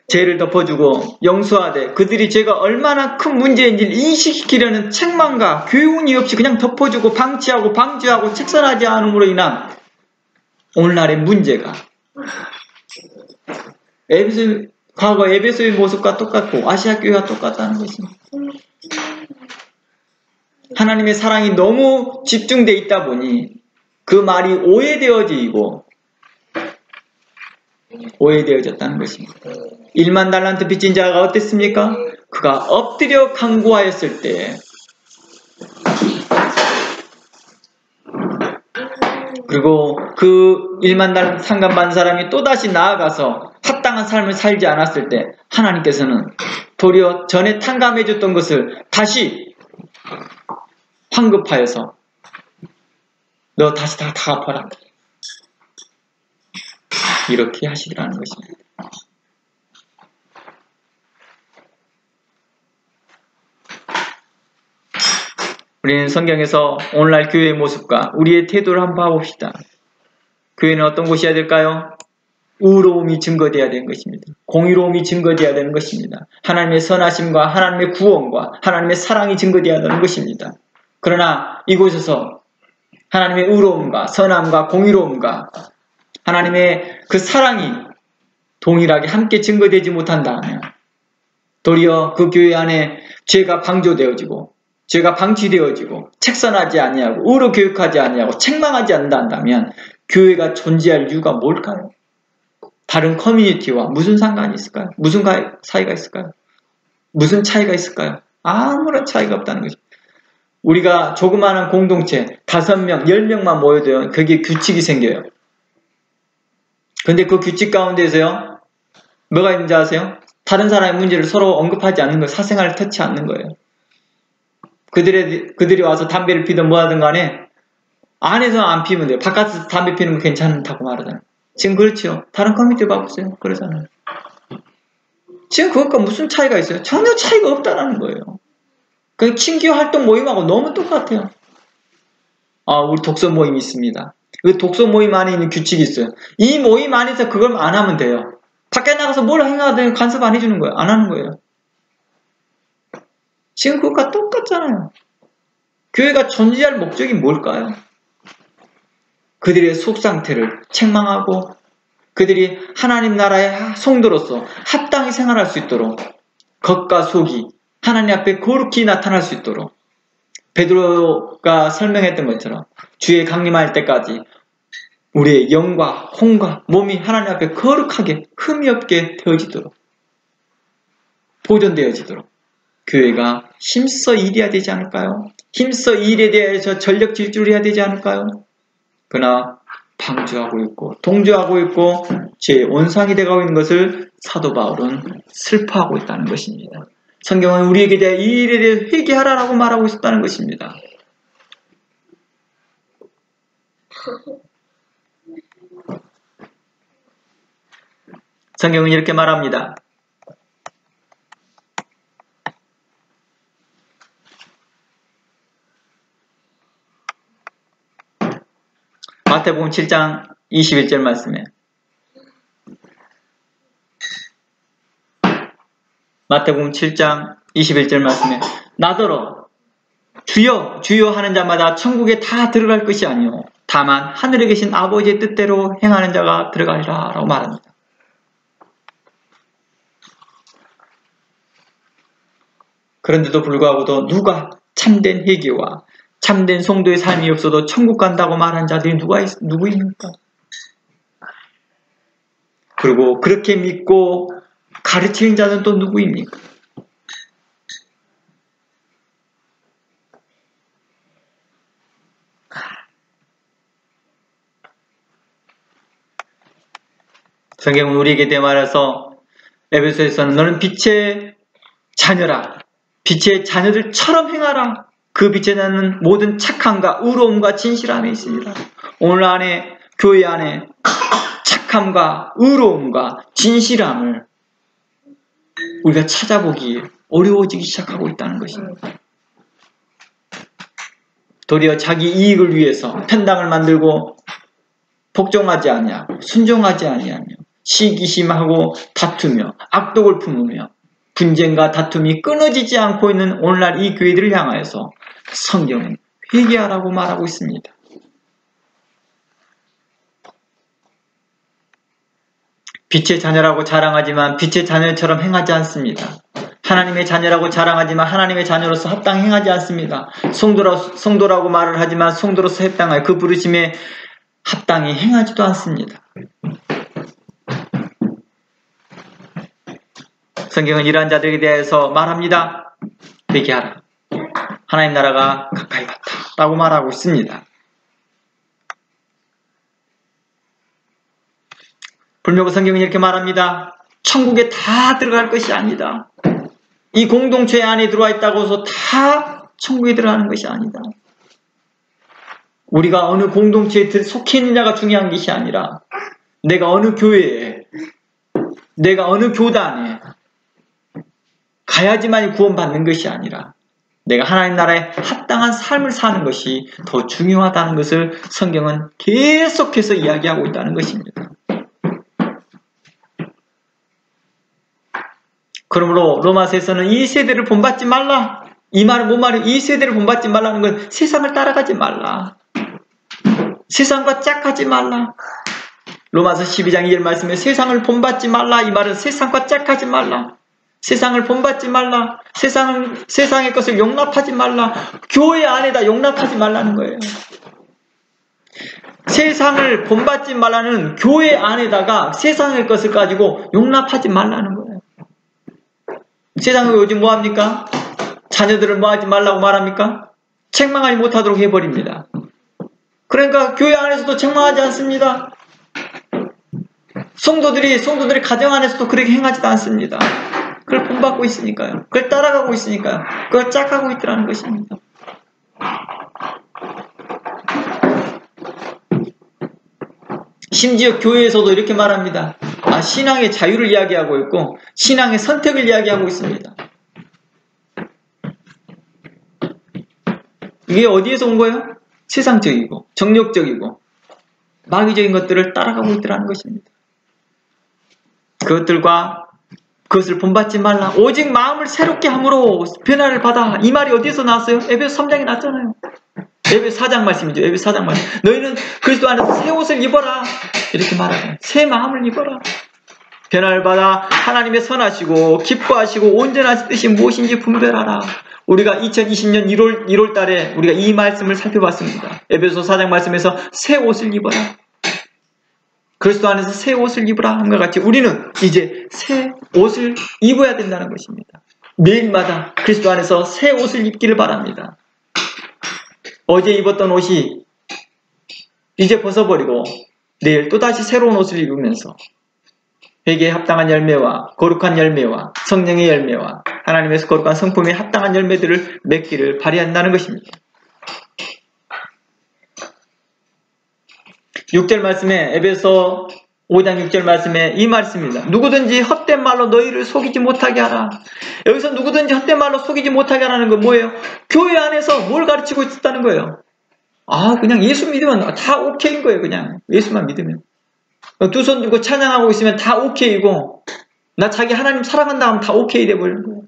죄를 덮어주고 용서하되 그들이 죄가 얼마나 큰 문제인지를 인식시키려는 책망과 교훈이 없이 그냥 덮어주고 방치하고 방주하고 책선하지 않음으로 인한 오늘날의 문제가 과거 에베소의 모습과 똑같고 아시아 교회가 똑같다는 것입니다. 하나님의 사랑이 너무 집중되어 있다 보니 그 말이 오해되어졌다는 것입니다. 1만 달란트 빚진 자가 어땠습니까? 그가 엎드려 간구하였을 때 그리고 그 1만 달란트 상감받은 사람이 또다시 나아가서 합당한 삶을 살지 않았을 때 하나님께서는 도리어 전에 탕감해줬던 것을 다시 환급하여서 너 다시 다 갚아라 이렇게 하시더라는 것입니다. 우리는 성경에서 오늘날 교회의 모습과 우리의 태도를 한번 봐봅시다. 교회는 어떤 곳이어야 될까요? 의로움이 증거되어야 되는 것입니다. 공의로움이 증거되어야 되는 것입니다. 하나님의 선하심과 하나님의 구원과 하나님의 사랑이 증거되어야 되는 것입니다. 그러나 이곳에서 하나님의 의로움과 선함과 공의로움과 하나님의 그 사랑이 동일하게 함께 증거되지 못한다면 도리어 그 교회 안에 죄가 방조되어지고 죄가 방치되어지고 책선하지 아니하고 의로 교육하지 아니하고 책망하지 않는다면 교회가 존재할 이유가 뭘까요? 다른 커뮤니티와 무슨 상관이 있을까요? 무슨 사이가 있을까요? 무슨 차이가 있을까요? 아무런 차이가 없다는 것입니다. 우리가 조그마한 공동체 5명, 10명만 모여도 거기에 규칙이 생겨요. 근데 그 규칙 가운데서요, 뭐가 있는지 아세요? 다른 사람의 문제를 서로 언급하지 않는 거예요. 사생활을 터치 않는 거예요. 그들이 와서 담배를 피든 뭐 하든 간에 안에서 안 피면 돼요. 바깥에서 담배 피는 건 괜찮다고 말하잖아요. 지금 그렇죠. 다른 커뮤니티 봐보세요. 그러잖아요. 지금 그것과 무슨 차이가 있어요? 전혀 차이가 없다는 거예요. 그 친교 활동 모임하고 너무 똑같아요. 우리 독서 모임이 있습니다. 그 독서 모임 안에 있는 규칙이 있어요. 이 모임 안에서 그걸 안 하면 돼요. 밖에 나가서 뭘 행하든 간섭 안 해주는 거예요. 안 하는 거예요. 지금 그것과 똑같잖아요. 교회가 존재할 목적이 뭘까요? 그들의 속상태를 책망하고 그들이 하나님 나라의 성도로서 합당히 생활할 수 있도록 겉과 속이 하나님 앞에 거룩히 나타날 수 있도록 베드로가 설명했던 것처럼 주의 강림할 때까지 우리의 영과 혼과 몸이 하나님 앞에 거룩하게 흠이 없게 되어지도록 보존되어지도록 교회가 힘써 일해야 되지 않을까요? 힘써 일에 대해서 전력 질주를 해야 되지 않을까요? 그러나 방주하고 있고 동조하고 있고 제 원상이 되어가고 있는 것을 사도 바울은 슬퍼하고 있다는 것입니다. 성경은 우리에게 대해 이 일에 대해 회개하라라고 말하고 있었다는 것입니다. 성경은 이렇게 말합니다. 마태복음 7장 21절 말씀에 마태복음 7장 21절 말씀에 나더러 주여 주여 하는 자마다 천국에 다 들어갈 것이 아니요 다만 하늘에 계신 아버지의 뜻대로 행하는 자가 들어가리라 라고 말합니다. 그런데도 불구하고도 누가 참된 회개와 참된 성도의 삶이 없어도 천국 간다고 말하는 자들이 누구입니까? 그리고 그렇게 믿고 가르치는 자는 또 누구입니까? 성경은 우리에게 대말해서 에베소에서는 너는 빛의 자녀라. 빛의 자녀들처럼 행하라. 그 빛의 자녀는 모든 착함과 의로움과 진실함에 있으리라. 오늘 안에 교회 안에 착함과 의로움과 진실함을 우리가 찾아보기 어려워지기 시작하고 있다는 것입니다. 도리어 자기 이익을 위해서 편당을 만들고 복종하지 아니하고 순종하지 아니하며 시기심하고 다투며 악독을 품으며 분쟁과 다툼이 끊어지지 않고 있는 오늘날 이 교회들을 향하여서 성경은 회개하라고 말하고 있습니다. 빛의 자녀라고 자랑하지만 빛의 자녀처럼 행하지 않습니다. 하나님의 자녀라고 자랑하지만 하나님의 자녀로서 합당 행하지 않습니다. 성도라고 말을 하지만 성도로서 합당할 그 부르심에 합당히 행하지도 않습니다. 성경은 이러한 자들에 대해서 말합니다. 회개하라. 하나님 나라가 가까이 왔다 라고 말하고 있습니다. 불명고 성경은 이렇게 말합니다. 천국에 다 들어갈 것이 아니다. 이 공동체 안에 들어와 있다고 해서 다 천국에 들어가는 것이 아니다. 우리가 어느 공동체에 속해 있느냐가 중요한 것이 아니라 내가 어느 교회에 내가 어느 교단에 가야지만 구원받는 것이 아니라 내가 하나님 나라에 합당한 삶을 사는 것이 더 중요하다는 것을 성경은 계속해서 이야기하고 있다는 것입니다. 그러므로 로마서에서는 이 세대를 본받지 말라. 이 말은 뭔 말이에요? 이 세대를 본받지 말라는 건 세상을 따라가지 말라. 세상과 짝하지 말라. 로마서 12장 2절 말씀에 세상을 본받지 말라. 이 말은 세상과 짝하지 말라. 세상을 본받지 말라. 세상의 것을 용납하지 말라. 교회 안에다 용납하지 말라는 거예요. 세상을 본받지 말라는 교회 안에다가 세상의 것을 가지고 용납하지 말라는 거예요. 세상은 요즘 뭐합니까? 자녀들을 뭐하지 말라고 말합니까? 책망하지 못하도록 해버립니다. 그러니까 교회 안에서도 책망하지 않습니다. 성도들이 가정 안에서도 그렇게 행하지도 않습니다. 그걸 본받고 있으니까요. 그걸 따라가고 있으니까요. 그걸 짝하고 있더라는 것입니다. 심지어 교회에서도 이렇게 말합니다. 신앙의 자유를 이야기하고 있고 신앙의 선택을 이야기하고 있습니다. 이게 어디에서 온 거예요? 세상적이고 정력적이고 마귀적인 것들을 따라가고 있더라는 것입니다. 그것을 본받지 말라. 오직 마음을 새롭게 함으로 변화를 받아. 이 말이 어디에서 나왔어요? 에베소 3장에 나왔잖아요. 에베소 4장 말씀이죠. 에베소 4장 말씀. 너희는 그리스도 안에서 새 옷을 입어라. 이렇게 말하죠. 새 마음을 입어라. 변화를 받아 하나님의 선하시고 기뻐하시고 온전하신 뜻이 무엇인지 분별하라. 우리가 2020년 1월 달에 우리가 이 말씀을 살펴봤습니다. 에베소 4장 말씀에서 새 옷을 입어라. 그리스도 안에서 새 옷을 입으라 함과 같이 우리는 이제 새 옷을 입어야 된다는 것입니다. 매일마다 그리스도 안에서 새 옷을 입기를 바랍니다. 어제 입었던 옷이 이제 벗어버리고 내일 또다시 새로운 옷을 입으면서 회개에 합당한 열매와 거룩한 열매와 성령의 열매와 하나님에서 거룩한 성품에 합당한 열매들을 맺기를 바라한다는 것입니다. 6절 말씀에 에베소 5장 6절 말씀에 이 말씀입니다. 누구든지 헛된 말로 너희를 속이지 못하게 하라. 여기서 누구든지 헛된 말로 속이지 못하게 하라는 건 뭐예요? 교회 안에서 뭘 가르치고 있다는 거예요? 그냥 예수 믿으면 다 오케이인 거예요. 그냥 예수만 믿으면. 두 손 들고 찬양하고 있으면 다 오케이고 나 자기 하나님 사랑한다 하면 다 오케이 돼버리는 거예요.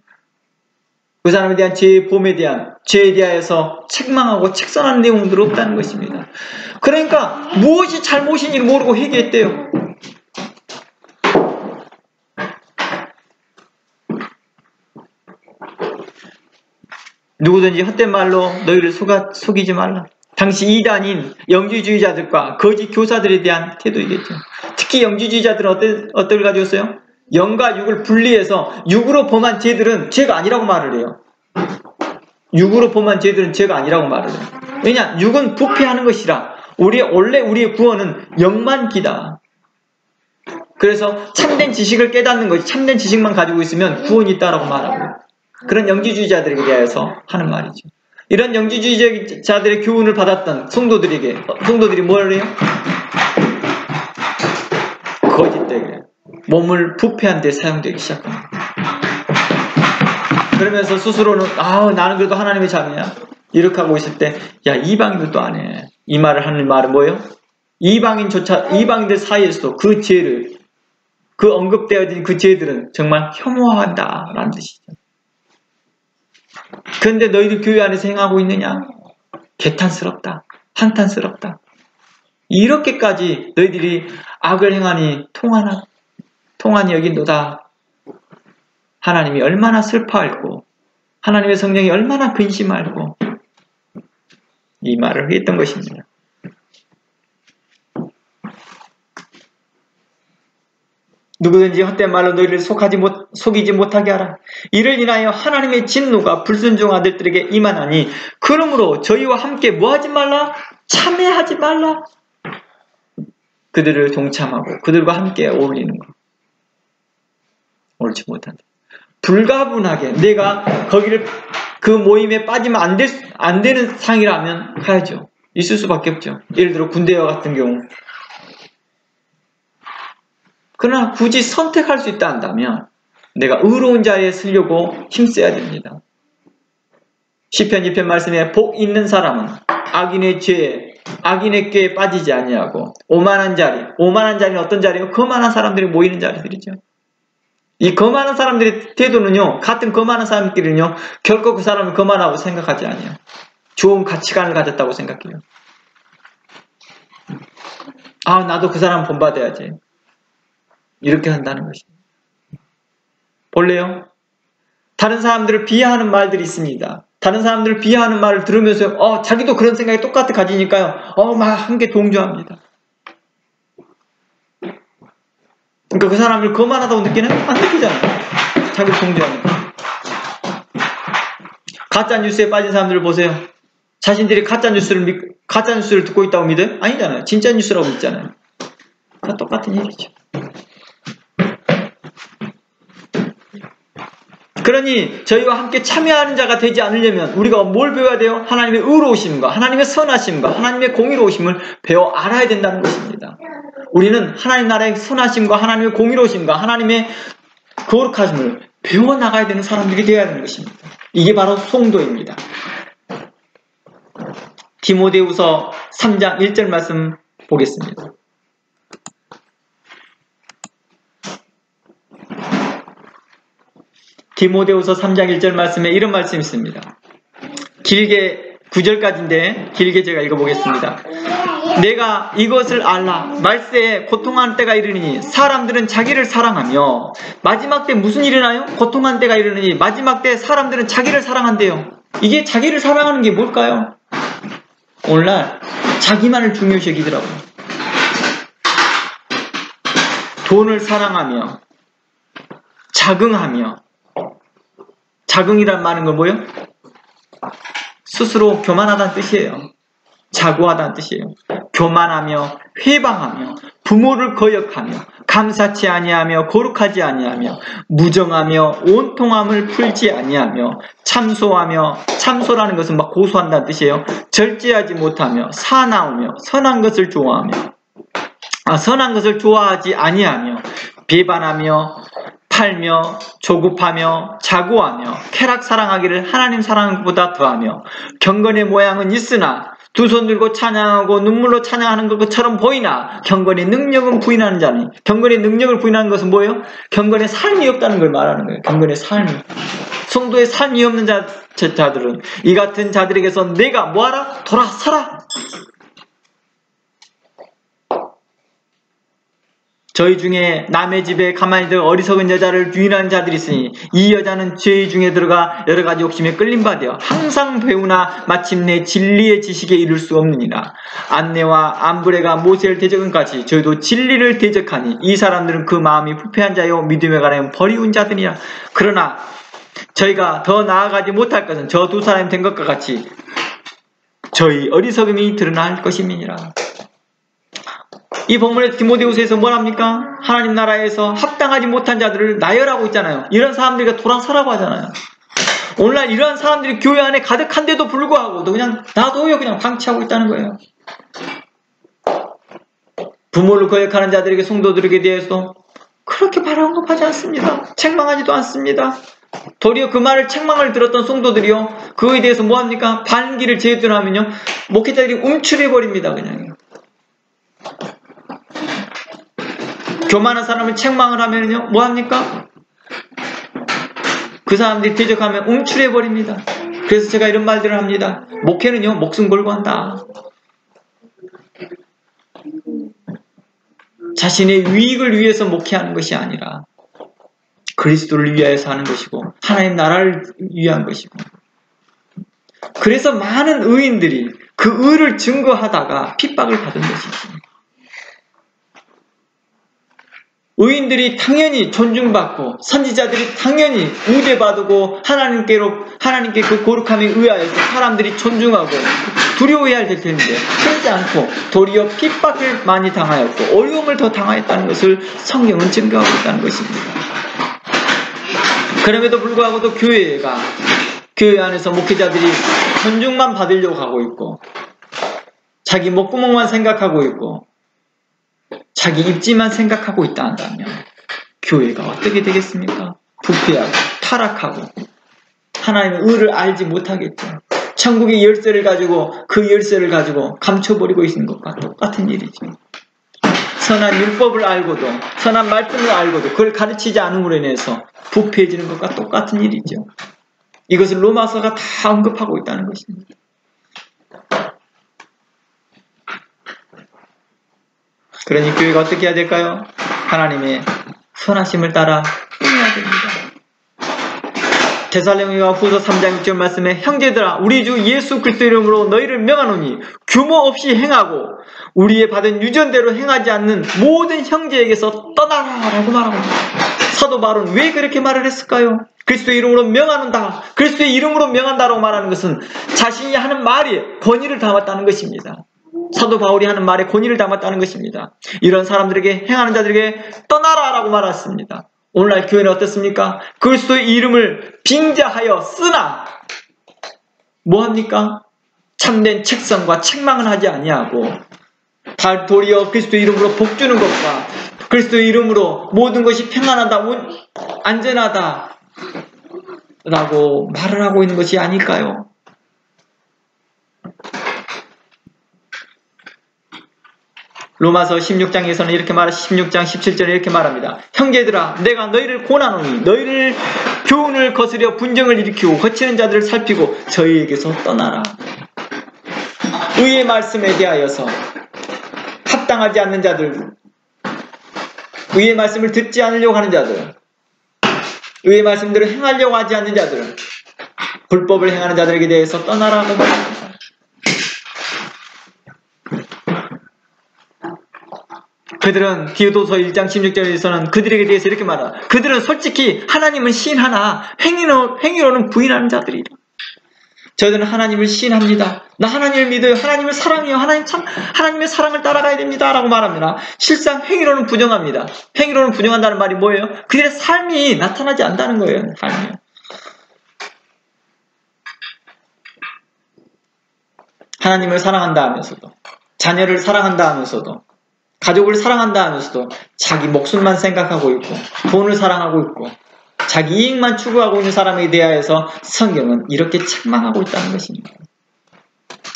그 사람에 대한 죄의 범에 대한 죄에 대하여서 책망하고 책선하는 내용들이 없다는 것입니다. 그러니까 무엇이 잘못인지 모르고 회개했대요. 누구든지 헛된 말로 너희를 속이지 말라. 당시 이단인 영지주의자들과 거짓 교사들에 대한 태도이겠죠. 특히 영지주의자들은 어떤 가지고 있어요? 영과 육을 분리해서 육으로 범한 죄들은 죄가 아니라고 말을 해요. 육으로 범한 죄들은 죄가 아니라고 말을 해요. 왜냐? 육은 부패하는 것이라. 원래 우리의 구원은 영만 기다. 그래서 참된 지식을 깨닫는 것이, 참된 지식만 가지고 있으면 구원이 있다라고 말하고, 그런 영지주의자들에게 대해서 하는 말이죠. 이런 영지주의자들의 교훈을 받았던 성도들이 뭘 해요? 거짓되게 몸을 부패한 데 사용되기 시작합니다. 그러면서 스스로는 나는 그래도 하나님의 자녀야 이렇게 하고 있을 때, 야, 이방인들도 안 해. 이 말을 하는 말은 뭐예요? 이방인들 사이에서도 그 죄를, 그 언급되어진 그 죄들은 정말 혐오한다라는 뜻이죠. 그런데 너희들 교회 안에서 행하고 있느냐? 개탄스럽다. 한탄스럽다. 이렇게까지 너희들이 악을 행하니 통하니 여긴도다. 하나님이 얼마나 슬퍼할고 하나님의 성령이 얼마나 근심할고 이 말을 했던 것입니다. 누구든지 헛된 말로 너희를 속이지 못하게 하라. 이를 인하여 하나님의 진노가 불순종 아들들에게 임하나니, 그러므로 저희와 함께 뭐하지 말라? 참회하지 말라. 그들을 동참하고 그들과 함께 어울리는 것. 옳지 못한다. 불가분하게 내가 거기를 그 모임에 빠지면 안 되는 상이라면 가야죠. 있을 수밖에 없죠. 예를 들어 군대와 같은 경우. 그러나 굳이 선택할 수 있다 한다면 내가 의로운 자리에 서려고 힘써야 됩니다. 시편 2편 말씀에 복 있는 사람은 악인의 죄에, 악인의 꾀에 빠지지 아니하고 오만한 자리는 어떤 자리예요? 거만한 사람들이 모이는 자리들이죠. 이 거만한 사람들의 태도는요, 같은 거만한 사람끼리는요, 결코 그 사람을 거만하고 생각하지 않아요. 좋은 가치관을 가졌다고 생각해요. 나도 그 사람 본받아야지. 이렇게 한다는 것입니다. 볼래요? 다른 사람들을 비하하는 말들이 있습니다. 다른 사람들을 비하하는 말을 들으면서 자기도 그런 생각이 똑같이 가지니까요. 막 함께 동조합니다. 그러니까 그 사람을 거만하다고 느끼는? 안 느끼잖아요. 자기 동조하니까. 가짜 뉴스에 빠진 사람들을 보세요. 자신들이 가짜 뉴스를 듣고 있다고 믿어요? 아니잖아요. 진짜 뉴스라고 믿잖아요. 다 똑같은 얘기죠. 그러니 저희와 함께 참여하는 자가 되지 않으려면 우리가 뭘 배워야 돼요? 하나님의 의로우심과 하나님의 선하심과 하나님의 공의로우심을 배워 알아야 된다는 것입니다. 우리는 하나님 나라의 선하심과 하나님의 공의로우심과 하나님의 거룩하심을 배워나가야 되는 사람들이 되어야 하는 것입니다. 이게 바로 성도입니다. 디모데후서 3장 1절 말씀 보겠습니다. 디모데후서 3장 1절 말씀에 이런 말씀이 있습니다. 길게 9절까지인데 길게 제가 읽어보겠습니다. 내가 이것을 알라. 말세에 고통하는 때가 이르니 사람들은 자기를 사랑하며, 마지막 때 무슨 일이 나요? 고통하는 때가 이르니 마지막 때 사람들은 자기를 사랑한대요. 이게 자기를 사랑하는 게 뭘까요? 오늘날 자기만을 중요시 여기더라고요. 돈을 사랑하며 자긍하며, 자긍이란 말은 건 뭐예요? 스스로 교만하다는 뜻이에요. 자고하다는 뜻이에요. 교만하며 회방하며 부모를 거역하며 감사치 아니하며 거룩하지 아니하며 무정하며 온통함을 풀지 아니하며 참소라는 것은 막 고소한다는 뜻이에요. 절제하지 못하며 사나우며 선한 것을 좋아하지 아니하며 배반하며 팔며 조급하며 자고하며 쾌락 사랑하기를 하나님 사랑하는 것보다 더하며, 경건의 모양은 있으나 두 손 들고 찬양하고 눈물로 찬양하는 것처럼 보이나 경건의 능력은 부인하는 자니. 경건의 능력을 부인하는 것은 뭐예요? 경건의 삶이 없다는 걸 말하는 거예요. 경건의 삶이. 성도의 삶이 없는 자들은 이 같은 자들에게서 내가 뭐하라? 돌아서라. 저희 중에 남의 집에 가만히 들어 어리석은 여자를 유인하는 자들이 있으니 이 여자는 죄 중에 들어가 여러 가지 욕심에 끌림 받아 항상 배우나 마침내 진리의 지식에 이를 수 없느니라. 안내와 암브레가 모세를 대적은까지 저희도 진리를 대적하니 이 사람들은 그 마음이 부패한 자요 믿음에 관하여 버리운 자들이라. 그러나 저희가 더 나아가지 못할 것은 저 두 사람이 된 것과 같이 저희 어리석음이 드러날 것임이니라. 이 본문의 디모데후서에서 뭐랍니까? 하나님 나라에서 합당하지 못한 자들을 나열하고 있잖아요. 이런 사람들이 돌아서라고 하잖아요. 오늘날 이러한 사람들이 교회 안에 가득한데도 불구하고도 그냥 놔둬요. 그냥 방치하고 있다는 거예요. 부모를 거역하는 자들에게 성도들에게 대해서도 그렇게 바라 언급하지 않습니다. 책망하지도 않습니다. 도리어 그 말을 책망을 들었던 성도들이요, 그거에 대해서 뭐합니까? 반기를 제도하면요, 목회자들이 움츠려버립니다. 그냥 교만한 사람을 책망을 하면요, 뭐합니까? 그 사람들이 대적하면 움츠려버립니다. 그래서 제가 이런 말들을 합니다. 목회는요, 목숨 걸고 한다. 자신의 유익을 위해서 목회하는 것이 아니라 그리스도를 위하여서 하는 것이고 하나님 나라를 위한 것이고, 그래서 많은 의인들이 그 의를 증거하다가 핍박을 받은 것이죠. 의인들이 당연히 존중받고 선지자들이 당연히 우대받고 하나님께 그 거룩함에 의하여서 사람들이 존중하고 두려워해야 될 텐데 그러지 않고 도리어 핍박을 많이 당하였고 어려움을 더 당하였다는 것을 성경은 증거하고 있다는 것입니다. 그럼에도 불구하고도 교회 안에서 목회자들이 존중만 받으려고 하고 있고 자기 목구멍만 생각하고 있고 자기 입지만 생각하고 있다 한다면 교회가 어떻게 되겠습니까? 부패하고 타락하고 하나님의 의를 알지 못하겠죠. 천국의 열쇠를 가지고 그 열쇠를 가지고 감춰버리고 있는 것과 똑같은 일이죠. 선한 율법을 알고도 선한 말씀을 알고도 그걸 가르치지 않음으로 인해서 부패해지는 것과 똑같은 일이죠. 이것을 로마서가 다 언급하고 있다는 것입니다. 그러니 교회가 어떻게 해야 될까요? 하나님의 선하심을 따라 행해야 됩니다. 데살로니가 후서 3장 6절 말씀에 형제들아 우리 주 예수 그리스도 이름으로 너희를 명하노니 규모 없이 행하고 우리의 받은 유전대로 행하지 않는 모든 형제에게서 떠나라라고 말하고 있습니다. 사도 바울은 왜 그렇게 말을 했을까요? 그리스도의 이름으로 명하는다, 그리스도의 이름으로 명한다라고 말하는 것은 자신이 하는 말에 권위를 담았다는 것입니다. 사도 바울이 하는 말에 권위를 담았다는 것입니다. 이런 사람들에게 행하는 자들에게 떠나라라고 말했습니다. 오늘날 교회는 어떻습니까? 그리스도의 이름을 빙자하여 쓰나 뭐합니까? 참된 책성과 책망은 하지 아니하고 도리어 그리스도의 이름으로 복주는 것과 그리스도의 이름으로 모든 것이 평안하다, 안전하다 라고 말을 하고 있는 것이 아닐까요? 로마서 16장에서는 이렇게 16장 17절에 이렇게 말합니다. 형제들아 내가 너희를 권하노니 너희를 교훈을 거스려 분쟁을 일으키고 거치는 자들을 살피고 저희에게서 떠나라. 의의 말씀에 대하여서 합당하지 않는 자들, 의의 말씀을 듣지 않으려고 하는 자들, 의의 말씀대로 행하려고 하지 않는 자들, 불법을 행하는 자들에게 대해서 떠나라고 말합니다. 그들은 디도서 1장 16절에서는 그들에게 대해서 이렇게 말하다. 그들은 솔직히 하나님은 시인하나 행위로는 부인하는 자들이라. 저희들은 하나님을 시인합니다. 나 하나님을 믿어요. 하나님을 사랑해요. 하나님의 사랑을 따라가야 됩니다. 라고 말합니다. 실상 행위로는 부정합니다. 행위로는 부정한다는 말이 뭐예요? 그들의 삶이 나타나지 않는다는 거예요. 삶이. 하나님을 사랑한다 하면서도, 자녀를 사랑한다 하면서도, 가족을 사랑한다 하면서도 자기 목숨만 생각하고 있고 돈을 사랑하고 있고 자기 이익만 추구하고 있는 사람에 대하여서 성경은 이렇게 책망하고 있다는 것입니다.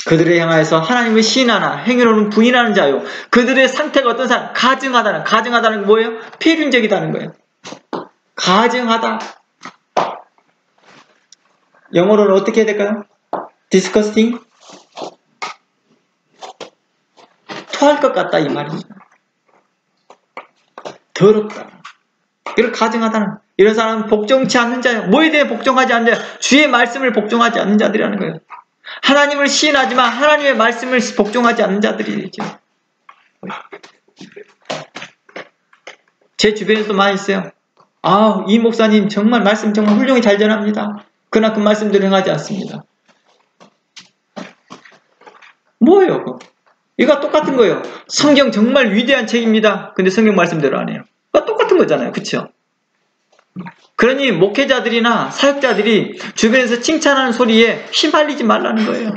그들을 향하여서 하나님을 시인하나 행위로는 부인하는 자요. 그들의 상태가 어떤 사람? 가증하다는 게 뭐예요? 폐륜적이다는 거예요. 가증하다. 영어로는 어떻게 해야 될까요? disgusting? 토할 것 같다 이 말이죠. 더럽다. 이걸 가증하다는, 이런 사람은 복종치 않는 자예요. 뭐에 대해 복종하지 않는 자? 주의 말씀을 복종하지 않는 자들이라는 거예요. 하나님을 시인하지만 하나님의 말씀을 복종하지 않는 자들이죠. 제 주변에서도 많이 있어요. 아, 이 목사님 정말 말씀 정말 훌륭히 잘 전합니다. 그러나 그 말씀대로 행하지 않습니다. 뭐예요? 이거 똑같은 거예요. 성경 정말 위대한 책입니다. 근데 성경 말씀대로 안 해요. 이거 똑같은 거잖아요. 그렇죠? 그러니 목회자들이나 사역자들이 주변에서 칭찬하는 소리에 휘말리지 말라는 거예요.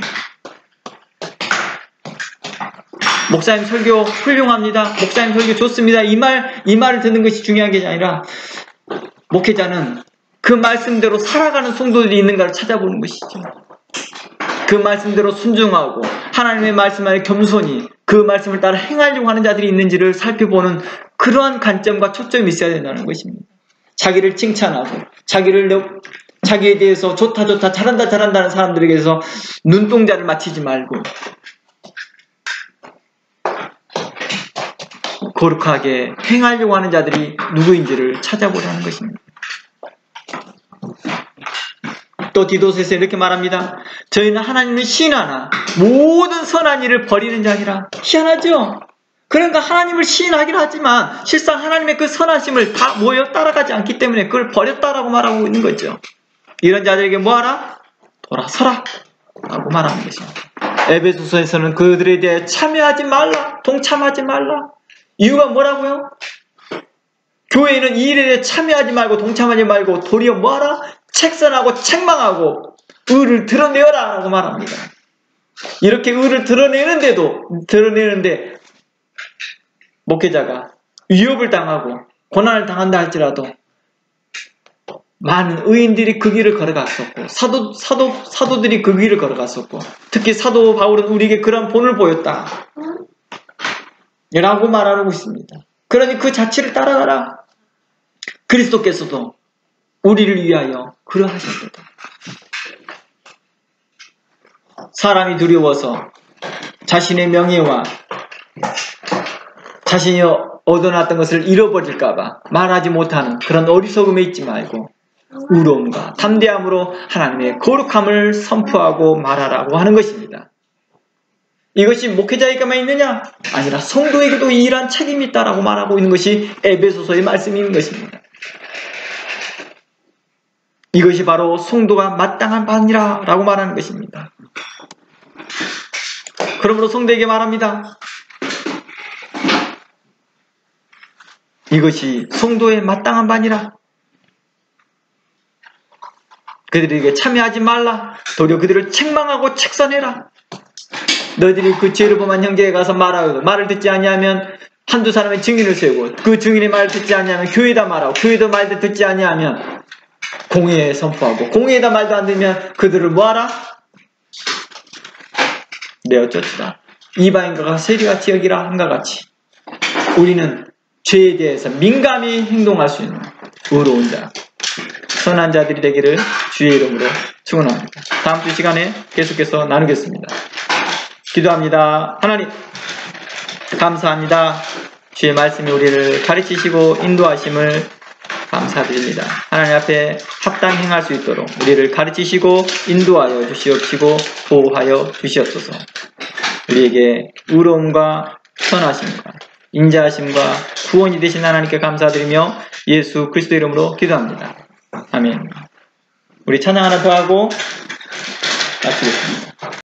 목사님 설교 훌륭합니다. 목사님 설교 좋습니다. 이 말을 듣는 것이 중요한 게 아니라 목회자는 그 말씀대로 살아가는 성도들이 있는가를 찾아보는 것이죠. 그 말씀대로 순종하고 하나님의 말씀 안에 겸손히 그 말씀을 따라 행하려고 하는 자들이 있는지를 살펴보는 그러한 관점과 초점이 있어야 된다는 것입니다. 자기를 칭찬하고 자기에 대해서 좋다 잘한다는 사람들에게서 눈동자를 맞추지 말고 거룩하게 행하려고 하는 자들이 누구인지를 찾아보라는 것입니다. 또 디도서에서 이렇게 말합니다. 저희는 하나님을 시인하나 모든 선한 일을 버리는 자니라. 희한하죠? 그러니까 하나님을 시인하긴 하지만 실상 하나님의 그 선하심을 다 따라가지 않기 때문에 그걸 버렸다라고 말하고 있는 거죠. 이런 자들에게 뭐하라? 돌아서라 라고 말하는 것입니다. 에베소서에서는 그들에 대해 참여하지 말라, 동참하지 말라. 이유가 뭐라고요? 교회는 이 일에 대해 참여하지 말고 동참하지 말고 도리어 뭐하라? 책선하고 책망하고 의를 드러내어라 라고 말합니다. 이렇게 의를 드러내는데 목회자가 위협을 당하고 고난을 당한다 할지라도 많은 의인들이 그 길을 걸어갔었고 사도들이 그 길을 걸어갔었고 특히 사도 바울은 우리에게 그런 본을 보였다 라고 말하고 있습니다. 그러니 그 자체를 따라가라. 그리스도께서도 우리를 위하여 그러하셨다. 사람이 두려워서 자신의 명예와 자신이 얻어놨던 것을 잃어버릴까봐 말하지 못하는 그런 어리석음에 있지 말고 의로움과 담대함으로 하나님의 거룩함을 선포하고 말하라고 하는 것입니다. 이것이 목회자에게만 있느냐? 아니라 성도에게도 이러한 책임이 있다라고 말하고 있는 것이 에베소서의 말씀인 것입니다. 이것이 바로 성도가 마땅한 바니라 라고 말하는 것입니다. 그러므로 성도에게 말합니다. 이것이 성도의 마땅한 바니라. 그들에게 참여하지 말라. 도리어 그들을 책망하고 책선해라. 너희들이 그 죄를 범한 형제에 가서 말하고 말을 듣지 아니하면 한두 사람의 증인을 세우고 그 증인의 말을 듣지 아니하면 교회에다 말하고 교회도 말도 듣지 아니하면 공회에 선포하고 공회에다 말도 안 들으면 그들을 뭐하라? 내어 쫓으라. 이방인과 세리같이 여기라 함과 같이 우리는 죄에 대해서 민감히 행동할 수 있는 의로운 자, 선한 자들이 되기를 주의 이름으로 축원합니다. 다음 주 시간에 계속해서 나누겠습니다. 기도합니다. 하나님 감사합니다. 주의 말씀이 우리를 가르치시고 인도하심을 감사드립니다. 하나님 앞에 합당 행할 수 있도록 우리를 가르치시고 인도하여 주시옵시고 보호하여 주시옵소서. 우리에게 의로움과 선하심과 인자하심과 구원이 되신 하나님께 감사드리며 예수 그리스도 이름으로 기도합니다. 아멘. 우리 찬양 하나 더 하고 마치겠습니다.